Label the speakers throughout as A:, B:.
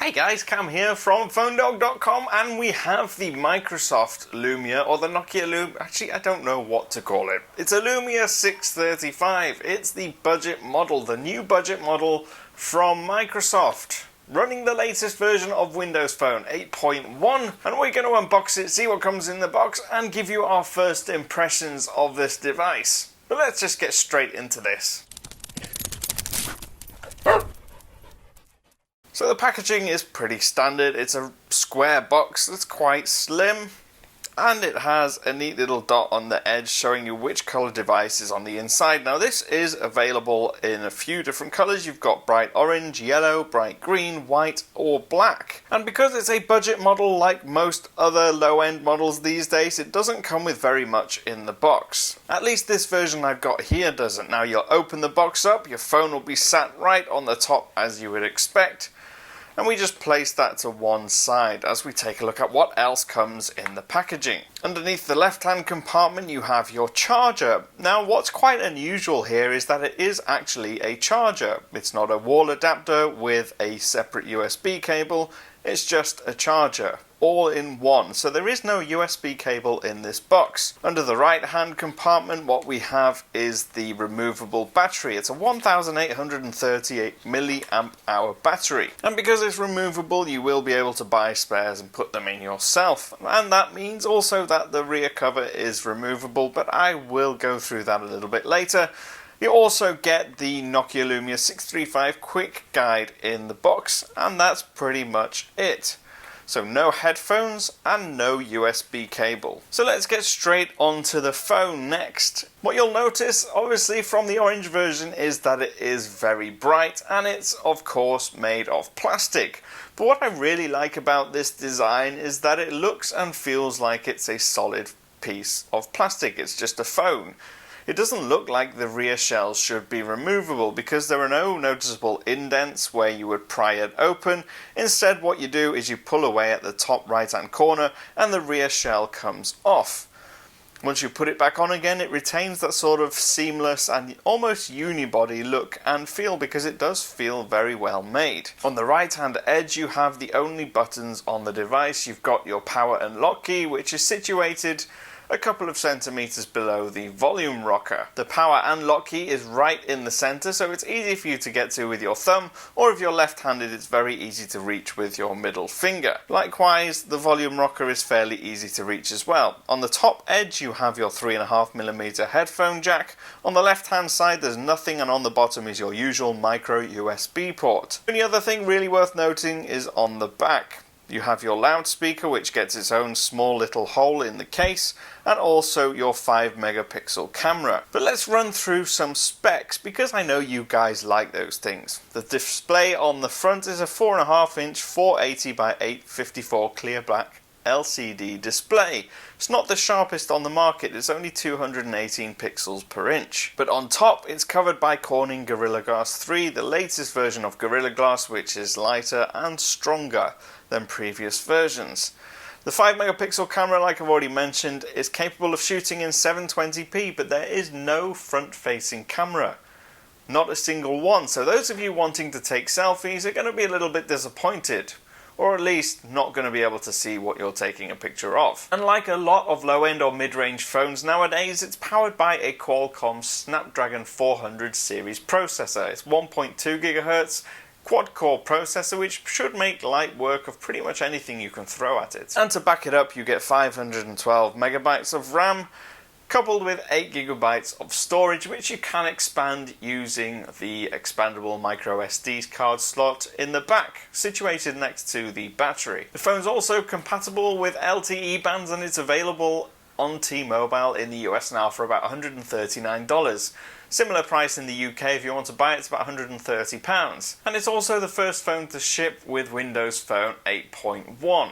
A: Hi guys, Cam here from PhoneDog.com, and we have the Microsoft Lumia, or the Nokia Lumia. Actually, I don't know what to call it. It's a Lumia 635. It's the budget model, the new budget model from Microsoft, running the latest version of Windows Phone 8.1, and we're going to unbox it, see what comes in the box, and give you our first impressions of this device. But let's just get straight into this. So the packaging is pretty standard. It's a square box that's quite slim, and it has a neat little dot on the edge showing you which color device is on the inside. Now this is available in a few different colors. You've got bright orange, yellow, bright green, white or black. And because it's a budget model like most other low-end models these days, it doesn't come with very much in the box. At least this version I've got here doesn't. Now you'll open the box up, your phone will be sat right on the top as you would expect. And we just place that to one side as we take a look at what else comes in the packaging. Underneath the left-hand compartment you have your charger. Now what's quite unusual here is that it is actually a charger. It's not a wall adapter with a separate USB cable, it's just a charger, all in one. So there is no USB cable in this box. Under the right-hand compartment what we have is the removable battery. It's a 1838 milliamp hour battery. And because it's removable you will be able to buy spares and put them in yourself. And that means also that the rear cover is removable, but I will go through that a little bit later. You also get the Nokia Lumia 635 quick guide in the box, and that's pretty much it. So no headphones and no USB cable. So let's get straight onto the phone next. What you'll notice, obviously from the orange version, is that it is very bright, and it's of course made of plastic. But what I really like about this design is that it looks and feels like it's a solid piece of plastic. It's just a phone. It doesn't look like the rear shells should be removable because there are no noticeable indents where you would pry it open. Instead, what you do is you pull away at the top right hand corner and the rear shell comes off. Once you put it back on again, it retains that sort of seamless and almost unibody look and feel, because it does feel very well made. On the right hand edge you have the only buttons on the device. You've got your power and lock key, which is situated a couple of centimeters below the volume rocker. The power and lock key is right in the center, so it's easy for you to get to with your thumb, or if you're left-handed it's very easy to reach with your middle finger. Likewise, the volume rocker is fairly easy to reach as well. On the top edge you have your 3.5mm headphone jack. On the left-hand side there's nothing, and on the bottom is your usual micro USB port. The only other thing really worth noting is on the back. You have your loudspeaker, which gets its own small little hole in the case, and also your 5-megapixel camera. But let's run through some specs, because I know you guys like those things. The display on the front is a 4.5-inch 480 by 854 clear black LCD display. It's not the sharpest on the market, it's only 218 pixels per inch. But on top it's covered by Corning Gorilla Glass 3, the latest version of Gorilla Glass, which is lighter and stronger than previous versions. The 5-megapixel camera, like I've already mentioned, is capable of shooting in 720p, but there is no front-facing camera. Not a single one. So those of you wanting to take selfies are going to be a little bit disappointed, or at least not going to be able to see what you're taking a picture of. And like a lot of low-end or mid-range phones nowadays, it's powered by a Qualcomm Snapdrgon 400 series processor. It's 1.2 GHz quad-core processor, which should make light work of pretty much anything you can throw at it. And to back it up, you get 512 megabytes of RAM, coupled with 8 gigabytes of storage, which you can expand using the expandable MicroSD card slot in the back, situated next to the battery. The phone's also compatible with LTE bands, and it's available on T-Mobile in the US now for about $139. Similar price in the UK. If you want to buy it, it's about £130. And it's also the first phone to ship with Windows Phone 8.1.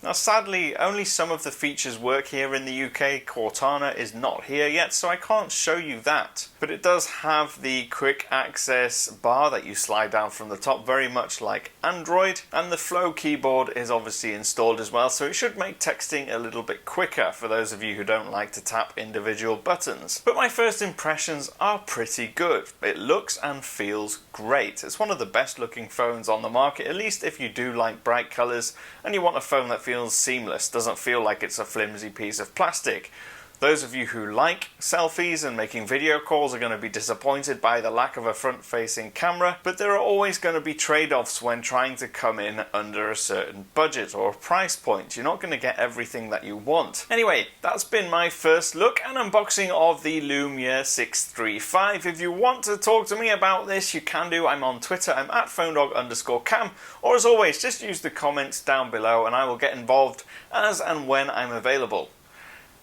A: Now sadly, only some of the features work here in the UK. Cortana is not here yet, so I can't show you that. But it does have the quick access bar that you slide down from the top, very much like Android, and the Flow keyboard is obviously installed as well, so it should make texting a little bit quicker for those of you who don't like to tap individual buttons. But my first impressions are pretty good. It looks and feels great. It's one of the best looking phones on the market, at least if you do like bright colours and you want a phone that feels seamless, doesn't feel like it's a flimsy piece of plastic. Those of you who like selfies and making video calls are going to be disappointed by the lack of a front-facing camera, but there are always going to be trade-offs when trying to come in under a certain budget or price point. You're not going to get everything that you want. Anyway, that's been my first look and unboxing of the Lumia 635. If you want to talk to me about this, you can do. I'm on Twitter. I'm at phonedog_cam, or as always, just use the comments down below and I will get involved as and when I'm available.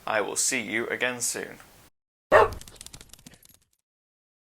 A: I will see you again soon.